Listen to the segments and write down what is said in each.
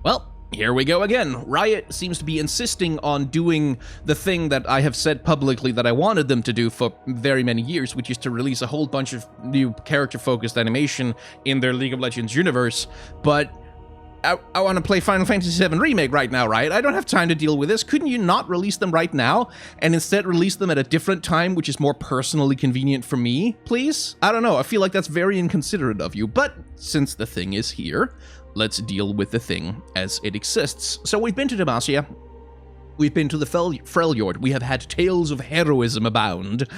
Well, here we go again. Riot seems to be insisting on doing the thing that I have said publicly that I wanted them to do for very many years, which is to release a whole bunch of new character-focused animation in their League of Legends universe. But I want to play Final Fantasy VII Remake right now, Riot. I don't have time to deal with this. Couldn't you not release them right now and instead release them at a different time, which is more personally convenient for me, please? I don't know. I feel like that's very inconsiderate of you. But since the thing is here, let's deal with the thing as it exists. So we've been to Demacia. We've been to the Freljord. We have had tales of heroism abound.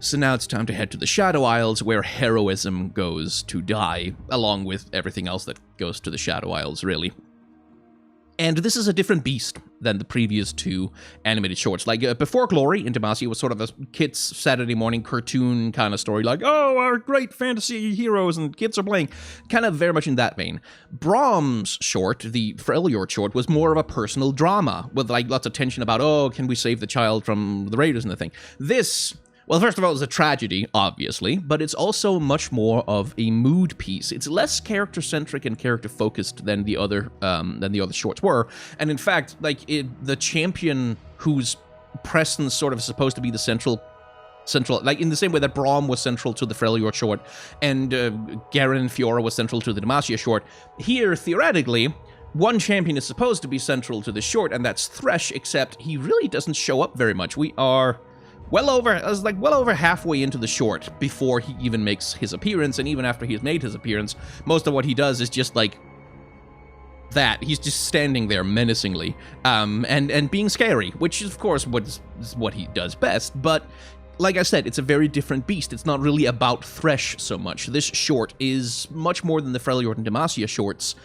So now it's time to head to the Shadow Isles, where heroism goes to die, along with everything else that goes to the Shadow Isles, really. And this is a different beast than the previous two animated shorts. Like, Before Glory in Demacia was sort of a kid's Saturday morning cartoon kind of story, like, oh, our great fantasy heroes and kids are playing. Kind of very much in that vein. Brahm's short, the Freljord short, was more of a personal drama, with like lots of tension about, oh, can we save the child from the raiders and the thing. This... well, first of all, it's a tragedy, obviously, but it's also much more of a mood piece. It's less character-centric and character-focused than the other shorts were. And in fact, like, the champion whose presence sort of is supposed to be the central, like in the same way that Braum was central to the Freljord short, and Garen and Fiora was central to the Demacia short. Here, theoretically, one champion is supposed to be central to the short, and that's Thresh, except he really doesn't show up very much. We are well over halfway into the short before he even makes his appearance, and even after he's made his appearance, most of what he does is just like that. He's just standing there menacingly, and being scary, which is of course what he does best, but like I said, it's a very different beast. It's not really about Thresh so much. This short is much more than the Freljord and Demacia shorts,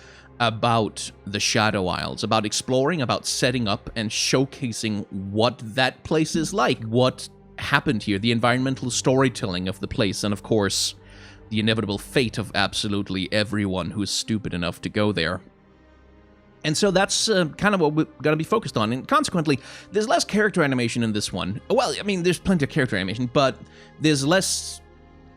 about the Shadow Isles, about exploring, about setting up and showcasing what that place is like, what happened here, the environmental storytelling of the place, and of course, the inevitable fate of absolutely everyone who is stupid enough to go there. And so that's kind of what we're going to be focused on, and consequently, there's less character animation in this one. Well, I mean, there's plenty of character animation, but there's less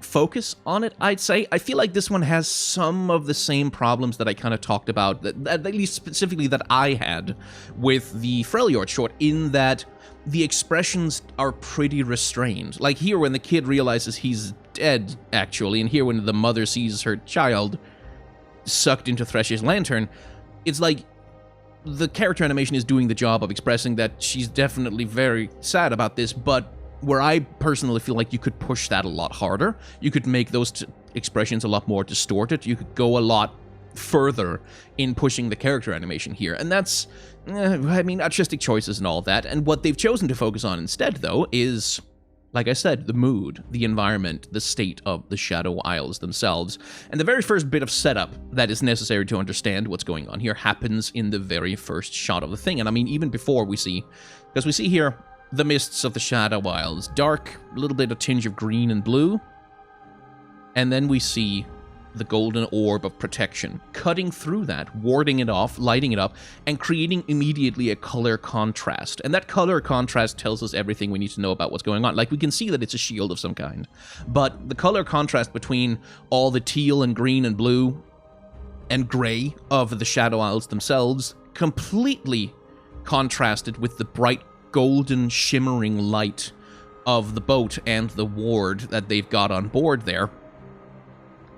focus on it, I'd say. I feel like this one has some of the same problems that I kind of talked about, at least specifically that I had with the Freljord short, in that the expressions are pretty restrained. Like here when the kid realizes he's dead, actually, and here when the mother sees her child sucked into Thresh's lantern, it's like the character animation is doing the job of expressing that she's definitely very sad about this, but where I personally feel like you could push that a lot harder. You could make those expressions a lot more distorted. You could go a lot further in pushing the character animation here. And that's, I mean, artistic choices and all that. And what they've chosen to focus on instead, though, is, like I said, the mood, the environment, the state of the Shadow Isles themselves. And the very first bit of setup that is necessary to understand what's going on here happens in the very first shot of the thing. And I mean, even before we see, because we see here, the mists of the Shadow Isles. Dark, a little bit of tinge of green and blue. And then we see the golden orb of protection, cutting through that, warding it off, lighting it up, and creating immediately a color contrast. And that color contrast tells us everything we need to know about what's going on. Like, we can see that it's a shield of some kind. But the color contrast between all the teal and green and blue and gray of the Shadow Isles themselves completely contrasted with the bright golden shimmering light of the boat and the ward that they've got on board there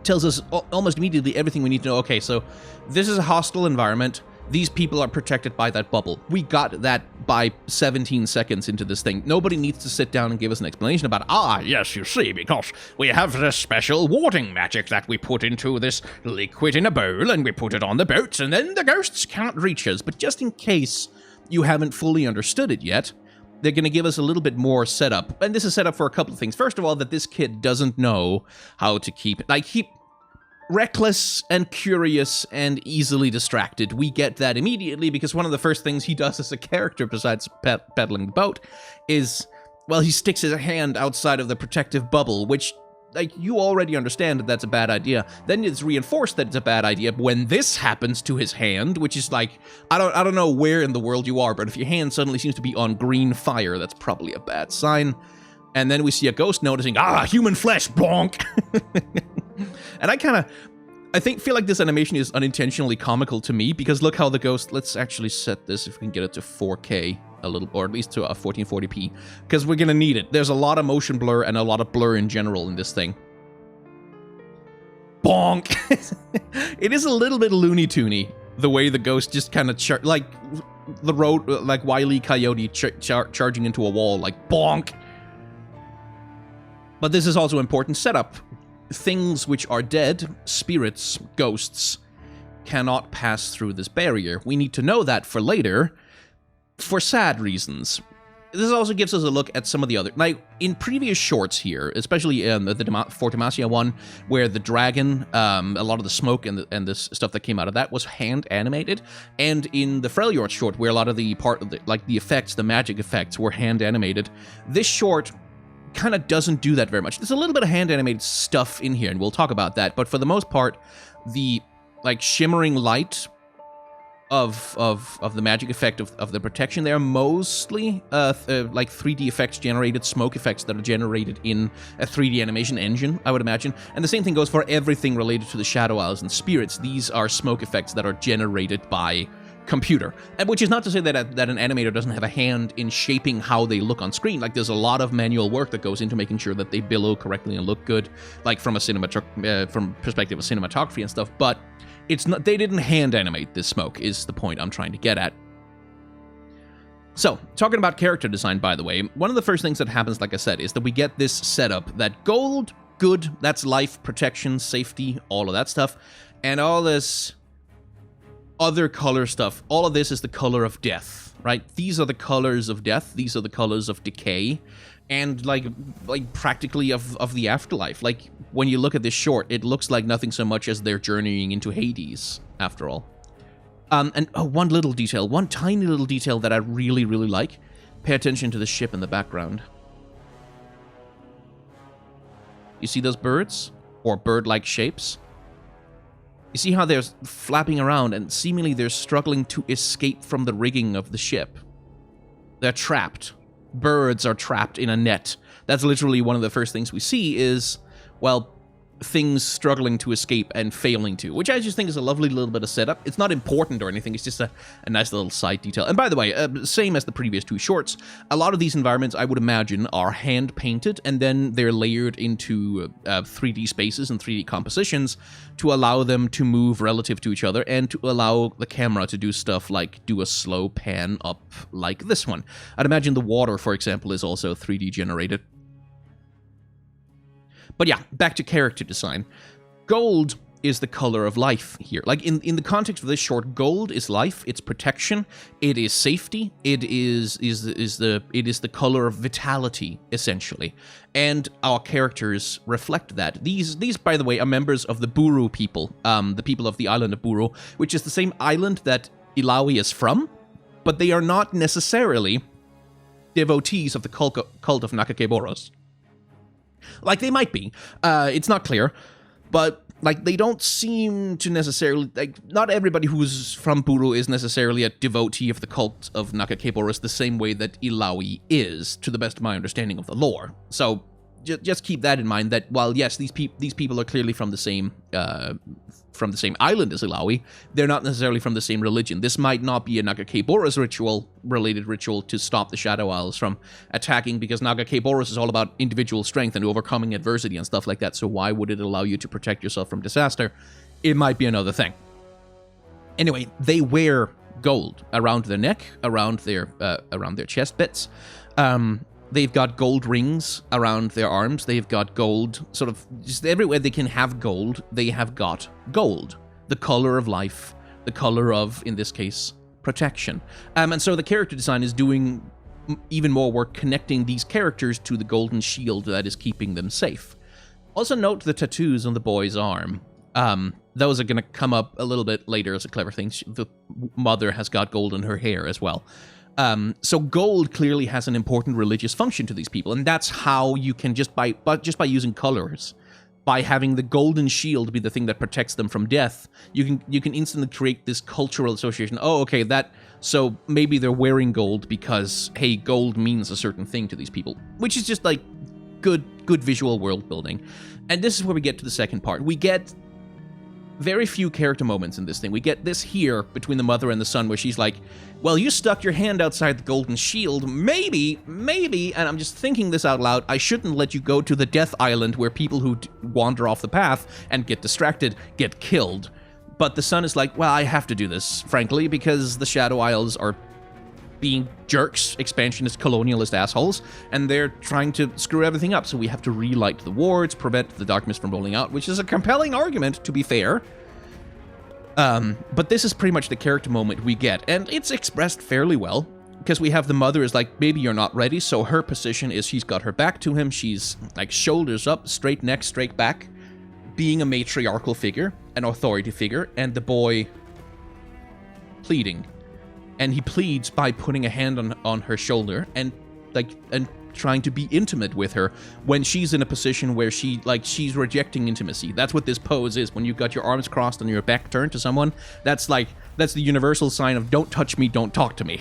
tells us almost immediately everything we need to know. Okay, so this is a hostile environment. These people are protected by that bubble. We got that by 17 seconds into this thing. Nobody needs to sit down and give us an explanation about, yes, you see, because we have this special warding magic that we put into this liquid in a bowl, and we put it on the boats, and then the ghosts can't reach us. But just in case you haven't fully understood it yet, they're going to give us a little bit more setup. And this is set up for a couple of things. First of all, that this kid doesn't know how to keep reckless and curious and easily distracted. We get that immediately because one of the first things he does as a character, besides pedaling the boat, is, well, he sticks his hand outside of the protective bubble, which, like, you already understand that that's a bad idea. Then it's reinforced that it's a bad idea when this happens to his hand, which is like, I don't know where in the world you are, but if your hand suddenly seems to be on green fire, that's probably a bad sign. And then we see a ghost noticing, human flesh, bonk! And I feel like this animation is unintentionally comical to me, because look how the ghost... Let's actually set this, if we can get it to 4K a little, or at least to a 1440p, because we're gonna need it. There's a lot of motion blur and a lot of blur in general in this thing. Bonk! It is a little bit Looney Toony, the way the ghost just kind of... like the road, like Wile E. Coyote charging into a wall, like bonk! But this is also important setup. Things which are dead, spirits, ghosts, cannot pass through this barrier. We need to know that for later, for sad reasons. This also gives us a look at some of the other... Like, in previous shorts here, especially in the For Demacia one, where the dragon, a lot of the smoke and the stuff that came out of that was hand-animated, and in the Freljord short, where a lot of the the effects, the magic effects, were hand-animated, this short kind of doesn't do that very much. There's a little bit of hand-animated stuff in here, and we'll talk about that, but for the most part, the, like, shimmering light of the magic effect of the protection there, mostly like 3D effects generated, smoke effects that are generated in a 3D animation engine, I would imagine. And the same thing goes for everything related to the Shadow Isles and spirits. These are smoke effects that are generated by computer, and which is not to say that an animator doesn't have a hand in shaping how they look on screen. Like, there's a lot of manual work that goes into making sure that they billow correctly and look good, like from a from perspective of cinematography and stuff. But it's not, they didn't hand animate this smoke, is the point I'm trying to get at. So, talking about character design, by the way, one of the first things that happens, like I said, is that we get this setup that gold, good, that's life, protection, safety, all of that stuff, and all this other color stuff. All of this is the color of death, right? These are the colors of death. These are the colors of decay, and like practically of the afterlife. Like, when you look at this short, it looks like nothing so much as they're journeying into Hades, after all. And one little detail, one tiny little detail that I really, really like. Pay attention to the ship in the background. You see those birds? Or bird-like shapes? You see how they're flapping around, and seemingly they're struggling to escape from the rigging of the ship. They're trapped. Birds are trapped in a net. That's literally one of the first things we see is, well, things struggling to escape and failing to, which I just think is a lovely little bit of setup. It's not important or anything, it's just a nice little side detail. And by the way, same as the previous two shorts, a lot of these environments, I would imagine, are hand-painted, and then they're layered into 3D spaces and 3D compositions to allow them to move relative to each other, and to allow the camera to do stuff like do a slow pan up like this one. I'd imagine the water, for example, is also 3D generated. But yeah, back to character design. Gold is the color of life here. Like, in the context of this short, gold is life, it's protection, it is safety, it is the color of vitality, essentially. And our characters reflect that. These, by the way, are members of the Buru people, the people of the island of Buru, which is the same island that Illaoi is from, but they are not necessarily devotees of the cult of Nakakemoros. Like, they might be. It's not clear. But, like, they don't seem to necessarily... Like, not everybody who's from Buru is necessarily a devotee of the cult of Nakakemoros the same way that Illaoi is, to the best of my understanding of the lore. So, just keep that in mind, that while, yes, these people are clearly from the same island as Illaoi, they're not necessarily from the same religion. This might not be a Nakakemoros related ritual to stop the Shadow Isles from attacking, because Nakakemoros is all about individual strength and overcoming adversity and stuff like that, so why would it allow you to protect yourself from disaster? It might be another thing. Anyway, they wear gold around their neck, around their chest bits. They've got gold rings around their arms. They've got gold, sort of, just everywhere they can have gold, they have got gold. The color of life, the color of, in this case, protection. And so the character design is doing even more work connecting these characters to the golden shield that is keeping them safe. Also note the tattoos on the boy's arm. Those are going to come up a little bit later as a clever thing. The mother has got gold in her hair as well. So gold clearly has an important religious function to these people, and that's how you can, just by using colors, by having the golden shield be the thing that protects them from death, you can instantly create this cultural association. Oh, okay, so maybe they're wearing gold because, hey, gold means a certain thing to these people, which is just like good visual world building. And this is where we get to the second part. We get very few character moments in this thing. We get this here between the mother and the son where she's like, well, you stuck your hand outside the golden shield. Maybe, and I'm just thinking this out loud, I shouldn't let you go to the Death Island where people who wander off the path and get distracted get killed. But the son is like, well, I have to do this, frankly, because the Shadow Isles are being jerks, expansionist, colonialist assholes, and they're trying to screw everything up, so we have to relight the wards, prevent the dark mist from rolling out, which is a compelling argument, to be fair. But this is pretty much the character moment we get, and it's expressed fairly well, because we have the mother is like, maybe you're not ready, so her position is she's got her back to him, she's like shoulders up, straight neck, straight back, being a matriarchal figure, an authority figure, and the boy pleading. And he pleads by putting a hand on her shoulder and trying to be intimate with her when she's in a position where she's rejecting intimacy. That's what this pose is. When you've got your arms crossed and your back turned to someone, that's the universal sign of don't touch me, don't talk to me.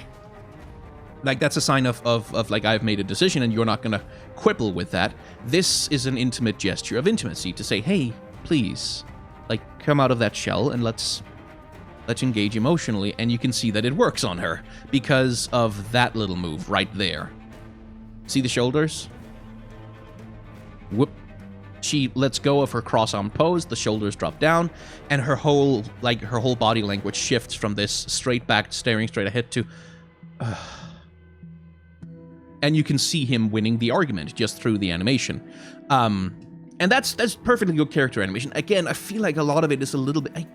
Like, that's a sign of like, I've made a decision and you're not gonna quibble with that. This is an intimate gesture of intimacy to say, hey, please, like, come out of that shell and let's engage emotionally, and you can see that it works on her because of that little move right there. See the shoulders? Whoop. She lets go of her cross-armed pose, the shoulders drop down, and her whole body language shifts from this straight-backed, staring straight ahead to... and you can see him winning the argument just through the animation. And that's perfectly good character animation. Again, I feel like a lot of it is a little bit...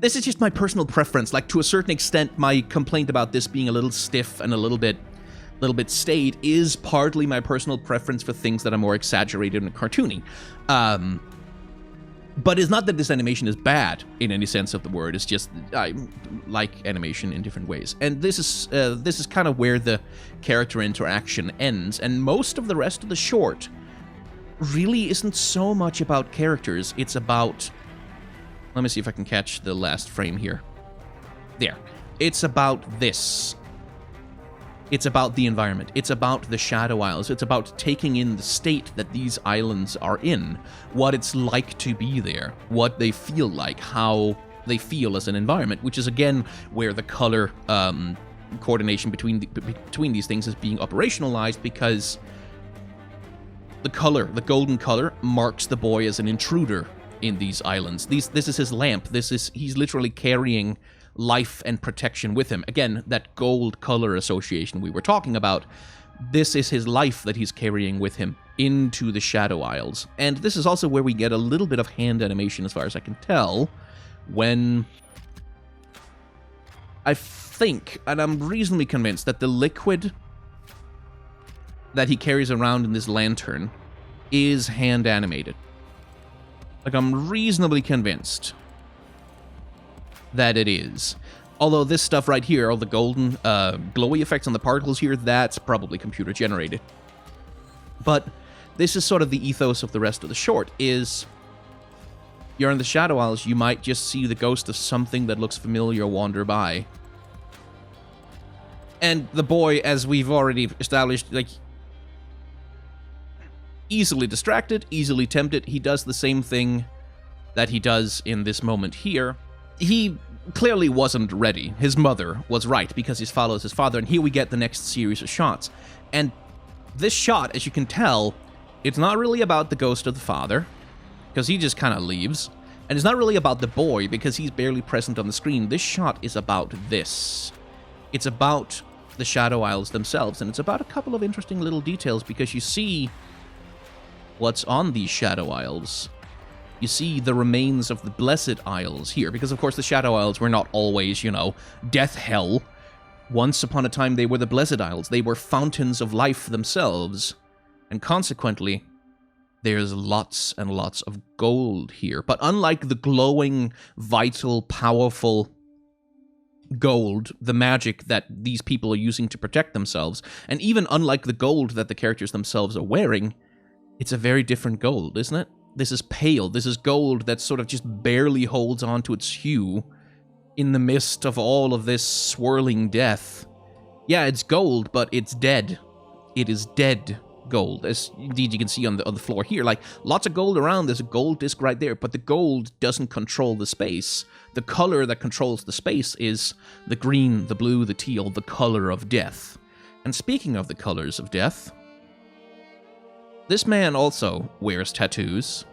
This is just my personal preference. Like, to a certain extent, my complaint about this being a little stiff and a little bit staid is partly my personal preference for things that are more exaggerated and cartoony. But it's not that this animation is bad in any sense of the word. It's just I like animation in different ways. And this is kind of where the character interaction ends. And most of the rest of the short really isn't so much about characters. It's about... Let me see if I can catch the last frame here. There. It's about this. It's about the environment. It's about the Shadow Isles. It's about taking in the state that these islands are in. What it's like to be there. What they feel like. How they feel as an environment. Which is, again, where the color coordination between these things is being operationalized, because the color, the golden color, marks the boy as an intruder in these islands. This is his lamp. He's literally carrying life and protection with him. Again, that gold color association we were talking about. This is his life that he's carrying with him into the Shadow Isles. And this is also where we get a little bit of hand animation, as far as I can tell, when I think, and I'm reasonably convinced, that the liquid that he carries around in this lantern is hand animated. Like, I'm reasonably convinced that it is. Although this stuff right here, all the golden glowy effects on the particles here, that's probably computer generated. But this is sort of the ethos of the rest of the short, is you're in the Shadow Isles, you might just see the ghost of something that looks familiar wander by. And the boy, as we've already established, like, easily distracted, easily tempted. He does the same thing that he does in this moment here. He clearly wasn't ready. His mother was right, because he follows his father, and here we get the next series of shots. And this shot, as you can tell, it's not really about the ghost of the father, because he just kind of leaves. And it's not really about the boy, because he's barely present on the screen. This shot is about this. It's about the Shadow Isles themselves, and it's about a couple of interesting little details, because you see what's on these Shadow Isles. You see the remains of the Blessed Isles here, because of course the Shadow Isles were not always, death hell. Once upon a time they were the Blessed Isles. They were fountains of life themselves. And consequently, there's lots and lots of gold here. But unlike the glowing, vital, powerful gold, the magic that these people are using to protect themselves, and even unlike the gold that the characters themselves are wearing, it's a very different gold, isn't it? This is pale. This is gold that sort of just barely holds on to its hue in the midst of all of this swirling death. Yeah, it's gold, but it's dead. It is dead. gold, as indeed you can see on the floor here. Like, lots of gold around. There's a gold disc right there, but the gold doesn't control the space. The color that controls the space is the green, the blue, the teal, the color of death. And speaking of the colors of death, this man also wears tattoos.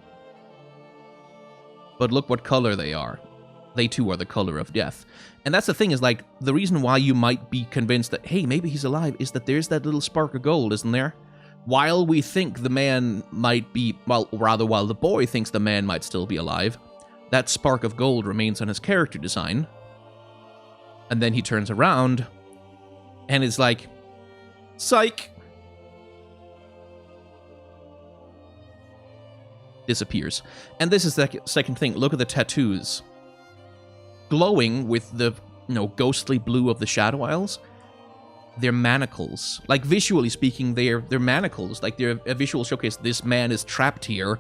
But look what color they are. They too are the color of death. And that's the thing, is like, the reason why you might be convinced that, hey, maybe he's alive, is that there's that little spark of gold, isn't there? While we think the man might be, well, rather while the boy thinks the man might still be alive, that spark of gold remains on his character design. And then he turns around, and it's like, psych! Disappears. And this is the second thing. Look at the tattoos. Glowing with the, ghostly blue of the Shadow Isles. They're manacles. Like, visually speaking, they're manacles. Like, they're a visual showcase. This man is trapped here.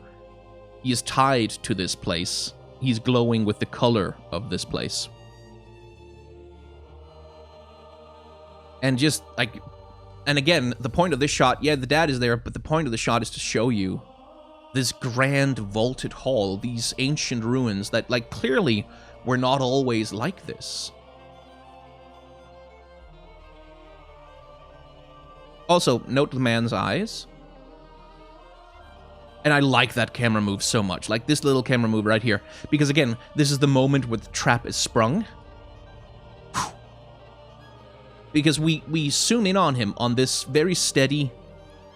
He is tied to this place. He's glowing with the color of this place. And just, like... And again, the point of this shot, yeah, the dad is there, but the point of the shot is to show you this grand vaulted hall, these ancient ruins that, like, clearly were not always like this. Also, note the man's eyes. And I like that camera move so much. Like, this little camera move right here. Because, again, this is the moment where the trap is sprung. Because we zoom in on him on this very steady...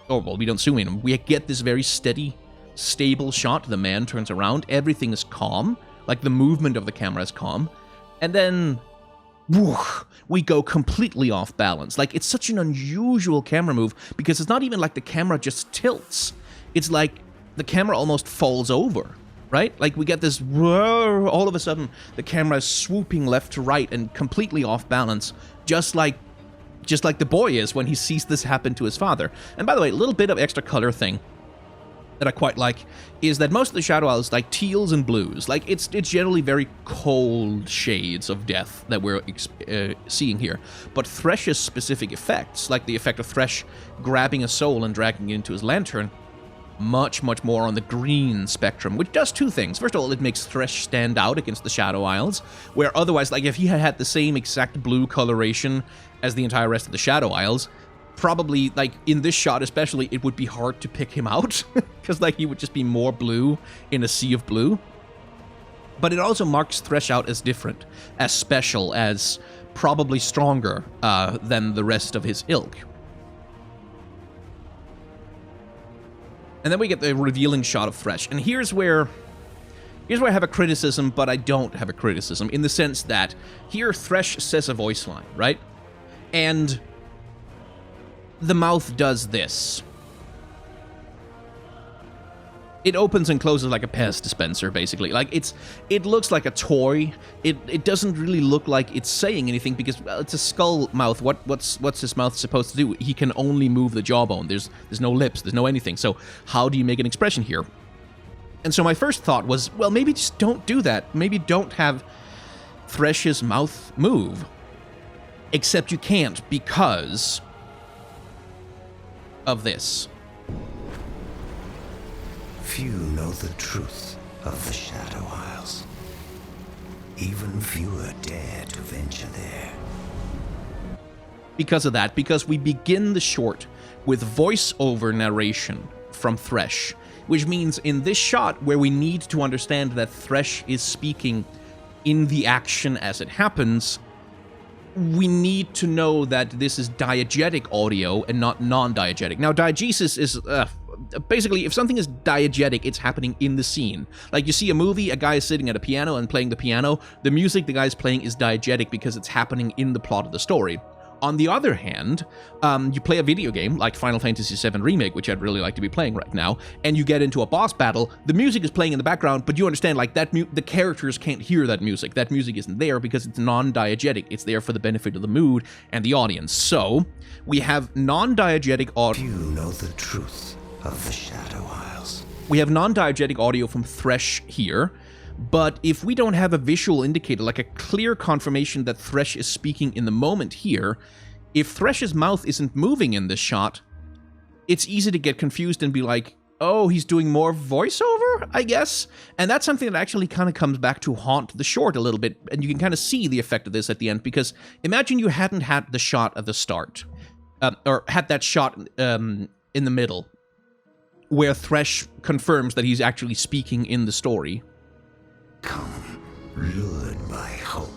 Oh, well, we don't zoom in. We get this very steady, stable shot. The man turns around. Everything is calm. Like, the movement of the camera is calm. And then... whoo, we go completely off balance. Like, it's such an unusual camera move, because it's not even like the camera just tilts. It's like the camera almost falls over, right? Like, we get this, whoa, all of a sudden, the camera is swooping left to right and completely off balance, just like the boy is when he sees this happen to his father. And by the way, a little bit of extra color thing that I quite like is that most of the Shadow Isles, like teals and blues, like it's generally very cold shades of death that we're seeing here. But Thresh's specific effects, like the effect of Thresh grabbing a soul and dragging it into his lantern, much, much more on the green spectrum, which does two things. First of all, it makes Thresh stand out against the Shadow Isles, where otherwise, like, if he had had the same exact blue coloration as the entire rest of the Shadow Isles, probably, like, in this shot especially, it would be hard to pick him out, because, like, he would just be more blue in a sea of blue. But it also marks Thresh out as different, as special, as probably stronger than the rest of his ilk. And then we get the revealing shot of Thresh. And here's where I have a criticism, but I don't have a criticism, in the sense that here Thresh says a voice line, right? And the mouth does this. It opens and closes like a Pez dispenser, basically. Like, it looks like a toy. It doesn't really look like it's saying anything, because, well, it's a skull mouth. What's his mouth supposed to do? He can only move the jawbone. There's no lips. There's no anything. So how do you make an expression here? And so my first thought was, well, maybe just don't do that. Maybe don't have Thresh's mouth move. Except you can't, because of this. Few know the truth of the Shadow Isles. Even fewer dare to venture there. Because of that, because we begin the short with voice-over narration from Thresh, which means in this shot, where we need to understand that Thresh is speaking in the action as it happens, we need to know that this is diegetic audio and not non-diegetic. Now, diegesis is... basically, if something is diegetic, it's happening in the scene. Like, you see a movie, a guy is sitting at a piano and playing the piano. The music the guy's playing is diegetic because it's happening in the plot of the story. On the other hand, you play a video game, like Final Fantasy VII Remake, which I'd really like to be playing right now, and you get into a boss battle, the music is playing in the background, but you understand, like, that the characters can't hear that music. That music isn't there because it's non-diegetic. It's there for the benefit of the mood and the audience. So, we have non-diegetic audio. Few know the truth of the Shadow Isles. We have non-diegetic audio from Thresh here, but if we don't have a visual indicator, like a clear confirmation that Thresh is speaking in the moment here, if Thresh's mouth isn't moving in this shot, it's easy to get confused and be like, oh, he's doing more voiceover, I guess? And that's something that actually kind of comes back to haunt the short a little bit, and you can kind of see the effect of this at the end, because imagine you hadn't had the shot at the start, or had that shot in the middle, where Thresh confirms that he's actually speaking in the story. Come, lured by hope,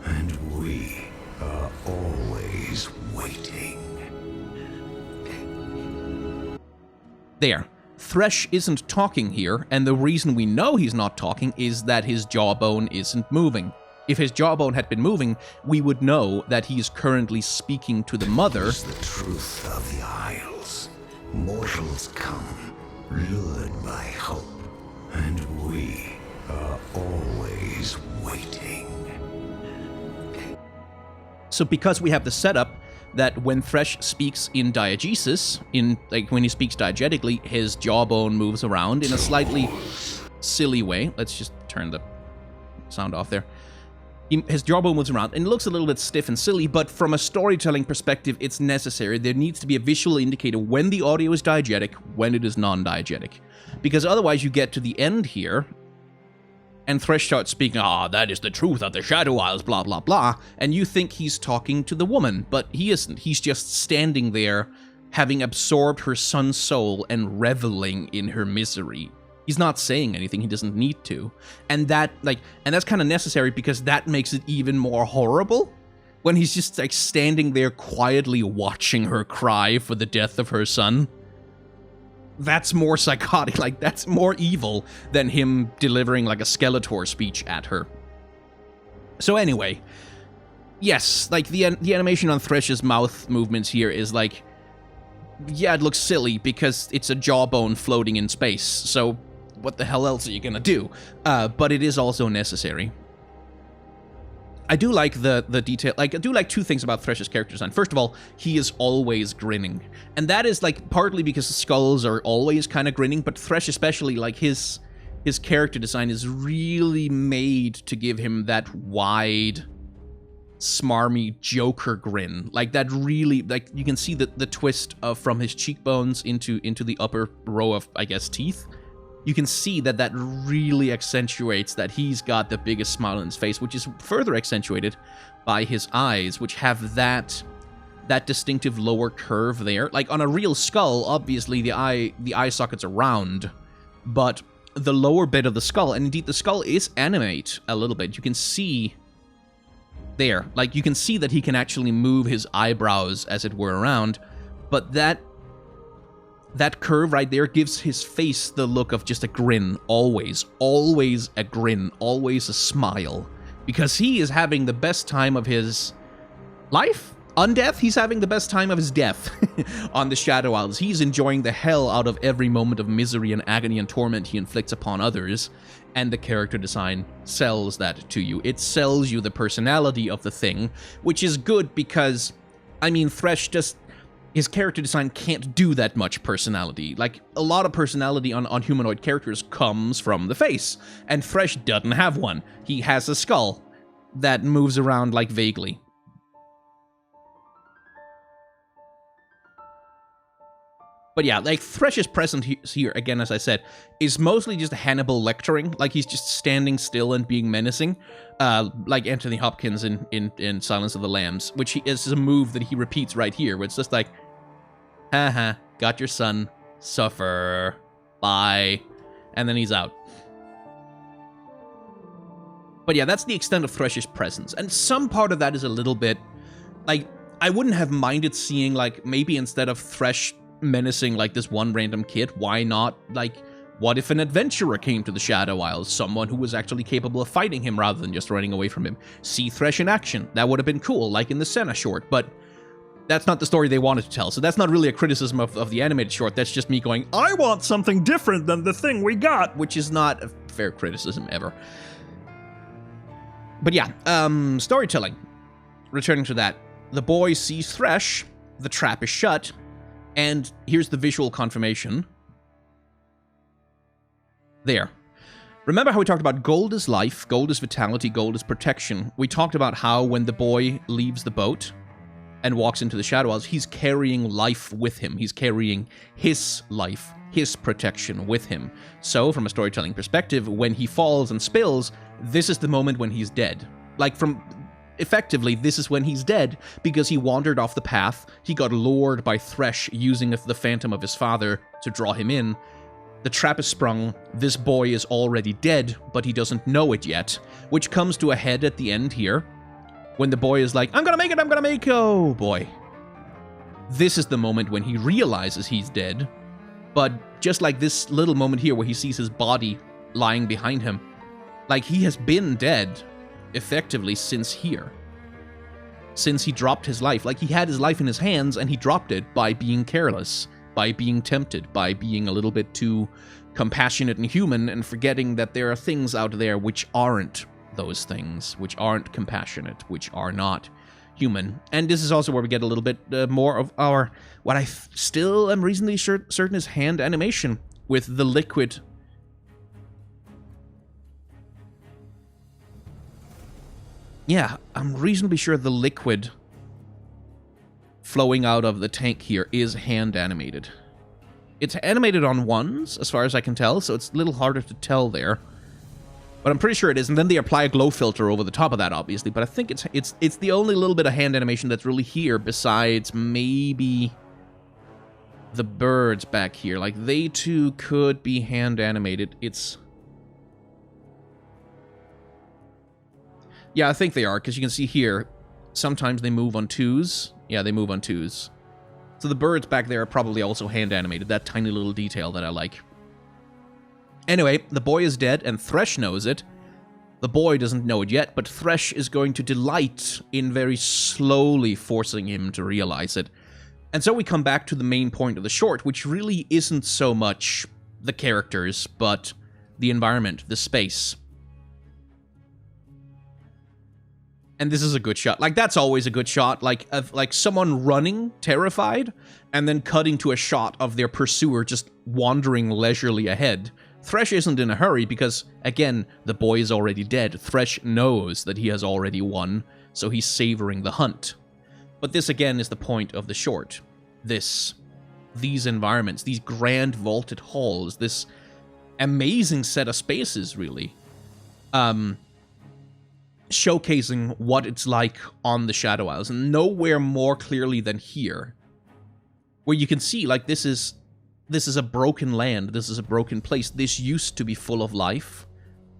and we are always waiting. There. Thresh isn't talking here, and the reason we know he's not talking is that his jawbone isn't moving. If his jawbone had been moving, we would know that he is currently speaking to the mother. It's the truth of the Isles. Mortals come, lured by hope, and we are always waiting. So because we have the setup that when Thresh speaks in diegesis, when he speaks diegetically, his jawbone moves around in a slightly silly way. Let's just turn the sound off there. His jawbone moves around, and it looks a little bit stiff and silly, but from a storytelling perspective, it's necessary. There needs to be a visual indicator when the audio is diegetic, when it is non-diegetic. Because otherwise you get to the end here, and Thresh starts speaking, that is the truth of the Shadow Isles, blah, blah, blah, and you think he's talking to the woman, but he isn't. He's just standing there, having absorbed her son's soul and reveling in her misery. He's not saying anything, he doesn't need to. And that's kind of necessary, because that makes it even more horrible, when he's just, standing there quietly watching her cry for the death of her son. That's more psychotic, that's more evil than him delivering, a Skeletor speech at her. So anyway, yes, the animation on Thresh's mouth movements here is yeah, it looks silly because it's a jawbone floating in space, so what the hell else are you gonna do? But it is also necessary. I do like the detail. I do like two things about Thresh's character design. First of all, he is always grinning. And that is, partly because the skulls are always kind of grinning, but Thresh especially, his character design is really made to give him that wide, smarmy Joker grin. That really, you can see the twist from his cheekbones into the upper row of, I guess, teeth. You can see that really accentuates that he's got the biggest smile on his face, which is further accentuated by his eyes, which have that distinctive lower curve there. On a real skull, obviously the eye sockets are round, but the lower bit of the skull, and indeed the skull is animate a little bit. You can see there, you can see that he can actually move his eyebrows, as it were, around, but that curve right there gives his face the look of just a grin, always a grin, always a smile, because he is having the best time of his life. On death, he's having the best time of his death on the Shadow Isles. He's enjoying the hell out of every moment of misery and agony and torment he inflicts upon others, and the character design sells that to you. It sells you the personality of the thing, which is good because, Thresh his character design can't do that much personality. A lot of personality on humanoid characters comes from the face, and Thresh doesn't have one. He has a skull that moves around, vaguely. But yeah, Thresh's presence here, again, as I said, is mostly just Hannibal lecturing. He's just standing still and being menacing. Like Anthony Hopkins in Silence of the Lambs, which is a move that he repeats right here, where it's just haha, got your son, suffer, bye, and then he's out. But yeah, that's the extent of Thresh's presence, and some part of that is a little bit, I wouldn't have minded seeing, maybe instead of Thresh menacing, this one random kid, why not, what if an adventurer came to the Shadow Isles, someone who was actually capable of fighting him rather than just running away from him? See Thresh in action, that would have been cool, like in the Senna short, but that's not the story they wanted to tell, so that's not really a criticism of the animated short, that's just me going, I want something different than the thing we got, which is not a fair criticism ever. But yeah, storytelling. Returning to that, the boy sees Thresh, the trap is shut, and here's the visual confirmation. There. Remember how we talked about gold is life, gold is vitality, gold is protection? We talked about how when the boy leaves the boat, and walks into the Shadow Isles, he's carrying life with him. He's carrying his life, his protection with him. So, from a storytelling perspective, when he falls and spills, this is the moment when he's dead. Like, effectively, this is when he's dead, because he wandered off the path, he got lured by Thresh using the phantom of his father to draw him in. The trap is sprung, this boy is already dead, but he doesn't know it yet, which comes to a head at the end here, when the boy is like, I'm gonna make it, I'm gonna make it, oh boy. This is the moment when he realizes he's dead, but just like this little moment here where he sees his body lying behind him, like he has been dead, effectively, since here. Since he dropped his life. Like he had his life in his hands and he dropped it by being careless, by being tempted, by being a little bit too compassionate and human and forgetting that there are things out there which aren't those things, which aren't compassionate, which are not human. And this is also where we get a little bit more of our, what I still am reasonably certain is hand animation with the liquid. Yeah, I'm reasonably sure the liquid flowing out of the tank here is hand animated. It's animated on ones, as far as I can tell, so it's a little harder to tell there. But I'm pretty sure it is, and then they apply a glow filter over the top of that, obviously. But I think it's the only little bit of hand animation that's really here, besides maybe the birds back here. Like, they too could be hand animated. Yeah, I think they are, because you can see here, sometimes they move on twos. Yeah, they move on twos. So the birds back there are probably also hand animated, that tiny little detail that I like. Anyway, the boy is dead, and Thresh knows it. The boy doesn't know it yet, but Thresh is going to delight in very slowly forcing him to realize it. And so we come back to the main point of the short, which really isn't so much the characters, but the environment, the space. And this is a good shot. Like, that's always a good shot. Like, of someone running, terrified, and then cutting to a shot of their pursuer just wandering leisurely ahead. Thresh isn't in a hurry because, again, the boy is already dead. Thresh knows that he has already won, so he's savoring the hunt. But this, again, is the point of the short. These environments, these grand vaulted halls, this amazing set of spaces, really. Showcasing what it's like on the Shadow Isles, and nowhere more clearly than here, where you can see, like, this is a broken land, this is a broken place. This used to be full of life.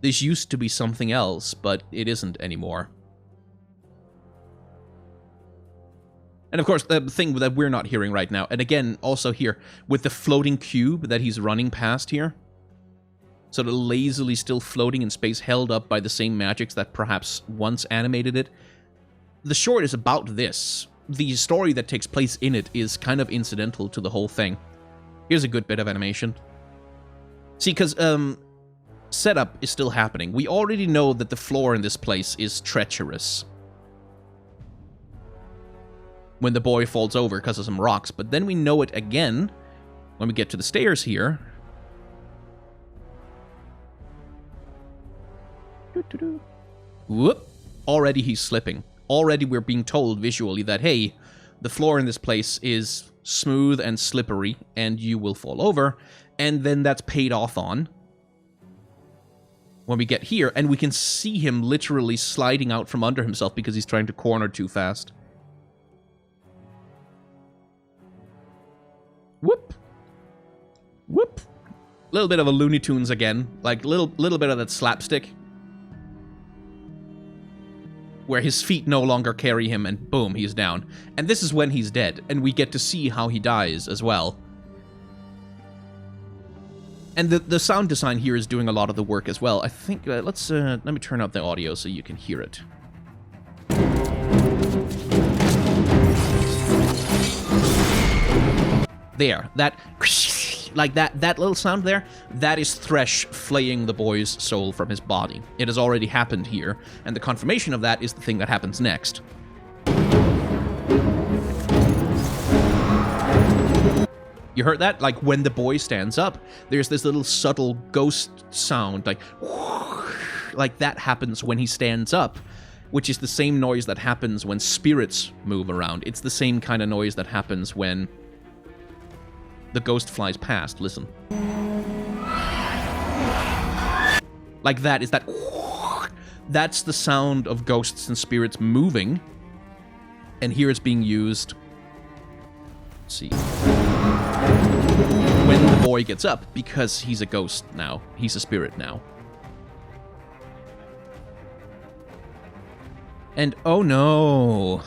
This used to be something else, but it isn't anymore. And of course, the thing that we're not hearing right now, and again, also here, with the floating cube that he's running past here, sort of lazily still floating in space, held up by the same magics that perhaps once animated it. The short is about this. The story that takes place in it is kind of incidental to the whole thing. Here's a good bit of animation. See, because setup is still happening. We already know that the floor in this place is treacherous when the boy falls over because of some rocks, but then we know it again when we get to the stairs here. Whoop. Already he's slipping. Already we're being told visually that, hey, the floor in this place is smooth and slippery, and you will fall over, and then that's paid off on when we get here, and we can see him literally sliding out from under himself because he's trying to corner too fast. Whoop. Whoop. A little bit of a Looney Tunes again, like little bit of that slapstick, where his feet no longer carry him, and boom, he's down. And this is when he's dead, and we get to see how he dies as well. And the sound design here is doing a lot of the work as well. I think, let me turn up the audio so you can hear it. There, that, like that little sound there, that is Thresh flaying the boy's soul from his body. It has already happened here, and the confirmation of that is the thing that happens next. You heard that? Like, when the boy stands up, there's this little subtle ghost sound, like that happens when he stands up. which is the same noise that happens when spirits move around. It's the same kind of noise that happens when the ghost flies past. Listen. Like that, is that... That's the sound of ghosts and spirits moving. And here it's being used... Let's see. When the boy gets up, because he's a ghost now. He's a spirit now. And oh no.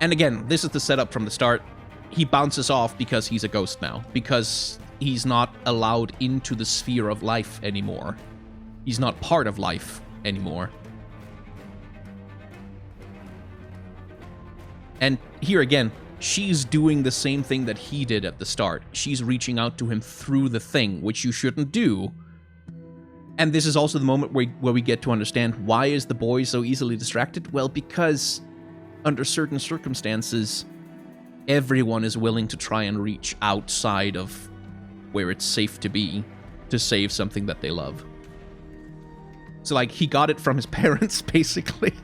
And again, this is the setup from the start. He bounces off because he's a ghost now. Because he's not allowed into the sphere of life anymore. He's not part of life anymore. And here again, she's doing the same thing that he did at the start. She's reaching out to him through the thing, which you shouldn't do. And this is also the moment where we get to understand why is the boy so easily distracted? Well, because under certain circumstances, everyone is willing to try and reach outside of where it's safe to be to save something that they love. So, like, he got it from his parents, basically.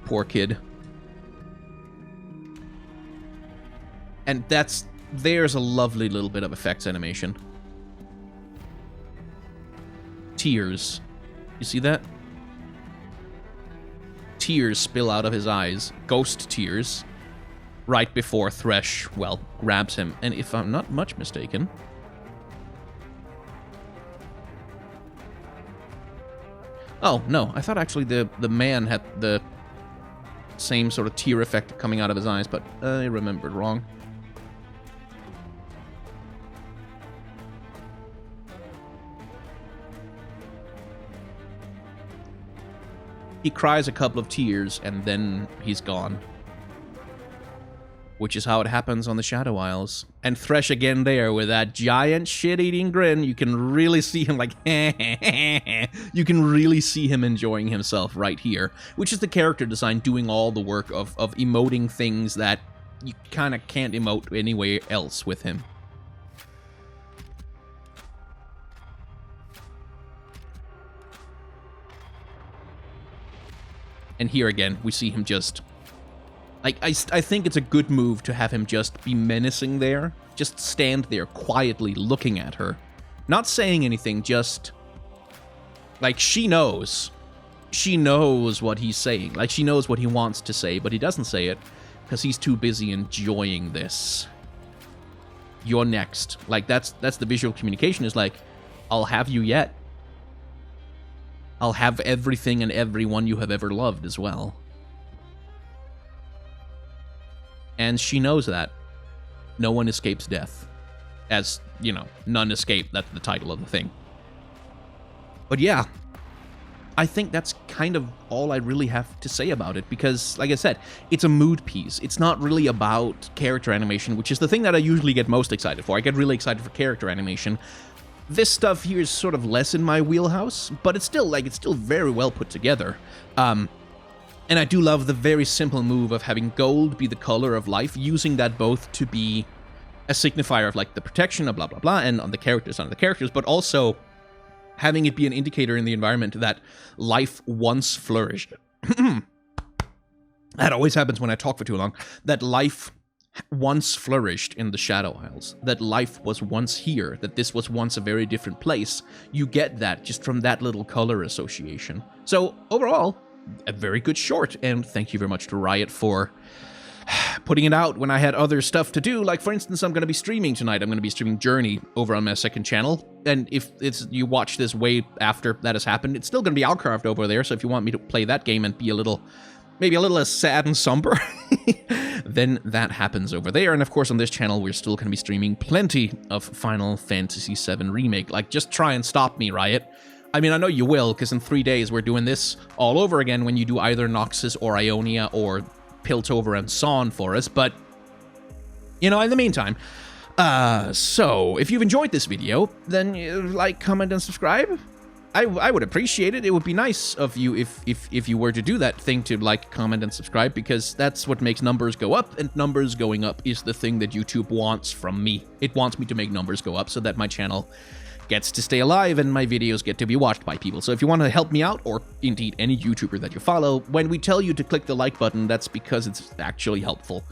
Poor kid. And there's a lovely little bit of effects animation. Tears. You see that? Tears spill out of his eyes. Ghost tears. Right before Thresh, well, grabs him. And if I'm not much mistaken... Oh, no. I thought actually the man had the same sort of tear effect coming out of his eyes, but I remembered wrong. He cries a couple of tears, and then he's gone. Which is how it happens on the Shadow Isles. And Thresh again there with that giant shit-eating grin. You can really see him like, you can really see him enjoying himself right here. Which is the character design doing all the work of emoting things that you kind of can't emote anywhere else with him. And here again, we see him just... Like, I think it's a good move to have him just be menacing there. Just stand there quietly looking at her. Not saying anything, just... Like, she knows. She knows what he's saying. Like, she knows what he wants to say, but he doesn't say it because he's too busy enjoying this. You're next. Like, that's the visual communication, is like, I'll have you yet. I'll have everything and everyone you have ever loved as well. And she knows that. No one escapes death. As, you know, none escape. That's the title of the thing. But yeah, I think that's kind of all I really have to say about it. Because, like I said, it's a mood piece. It's not really about character animation, which is the thing that I usually get most excited for. I get really excited for character animation. This stuff here is sort of less in my wheelhouse, but it's still, like, it's still very well put together. And I do love the very simple move of having gold be the color of life, using that both to be a signifier of, like, the protection of blah, blah, blah, and on the characters, but also having it be an indicator in the environment that life once flourished. That always happens when I talk for too long. That life once flourished in the Shadow Isles. That life was once here. That this was once a very different place. You get that just from that little color association. So, overall, a very good short, and thank you very much to Riot for putting it out when I had other stuff to do. Like, for instance, I'm going to be streaming tonight. I'm going to be streaming Journey over on my second channel, and if you watch this way after that has happened, it's still going to be archived over there, so if you want me to play that game and be maybe a little less sad and somber, then that happens over there. And of course, on this channel, we're still going to be streaming plenty of Final Fantasy VII Remake. Like, just try and stop me, Riot. I mean, I know you will, because in 3 days we're doing this all over again when you do either Noxus or Ionia or Piltover and Son for us, but, you know, in the meantime. So, if you've enjoyed this video, then like, comment, and subscribe. I would appreciate it. It would be nice of you if you were to do that thing, to like, comment, and subscribe, because that's what makes numbers go up, and numbers going up is the thing that YouTube wants from me. It wants me to make numbers go up so that my channel gets to stay alive and my videos get to be watched by people. So if you want to help me out, or indeed any YouTuber that you follow, when we tell you to click the like button, that's because it's actually helpful.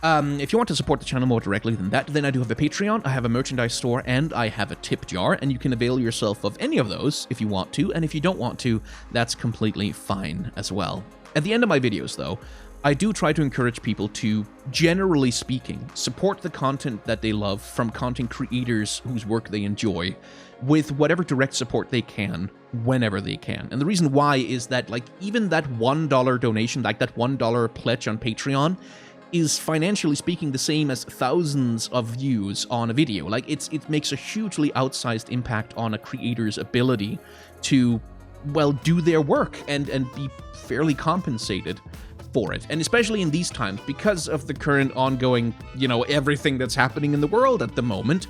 If you want to support the channel more directly than that, then I do have a Patreon, I have a merchandise store, and I have a tip jar, and you can avail yourself of any of those if you want to, and if you don't want to, that's completely fine as well. At the end of my videos, though, I do try to encourage people to, generally speaking, support the content that they love from content creators whose work they enjoy with whatever direct support they can, whenever they can. And the reason why is that, like, even that $1 donation, like that $1 pledge on Patreon, is financially speaking the same as thousands of views on a video. Like, it makes a hugely outsized impact on a creator's ability to, well, do their work and be fairly compensated for it. And especially in these times, because of the current ongoing, everything that's happening in the world at the moment,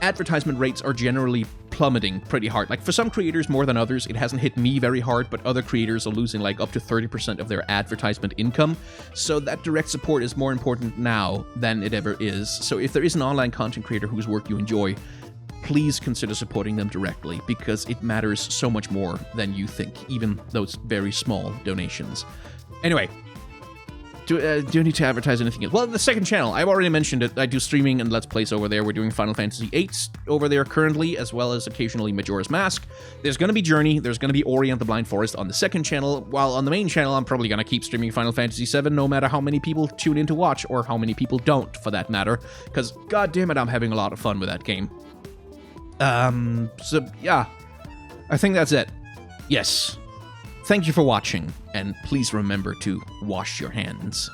advertisement rates are generally plummeting pretty hard. Like, for some creators more than others, it hasn't hit me very hard, but other creators are losing like up to 30% of their advertisement income. So that direct support is more important now than it ever is. So if there is an online content creator whose work you enjoy, please consider supporting them directly, because it matters so much more than you think, even those very small donations. Anyway, do I need to advertise anything else? Well, the second channel, I've already mentioned it. I do streaming and Let's Plays over there. We're doing Final Fantasy VIII over there currently, as well as occasionally Majora's Mask. There's going to be Journey, there's going to be Ori and the Blind Forest on the second channel, while on the main channel, I'm probably going to keep streaming Final Fantasy VII, no matter how many people tune in to watch, or how many people don't, for that matter, because goddammit, I'm having a lot of fun with that game. So, yeah, I think that's it. Yes. Thank you for watching, and please remember to wash your hands.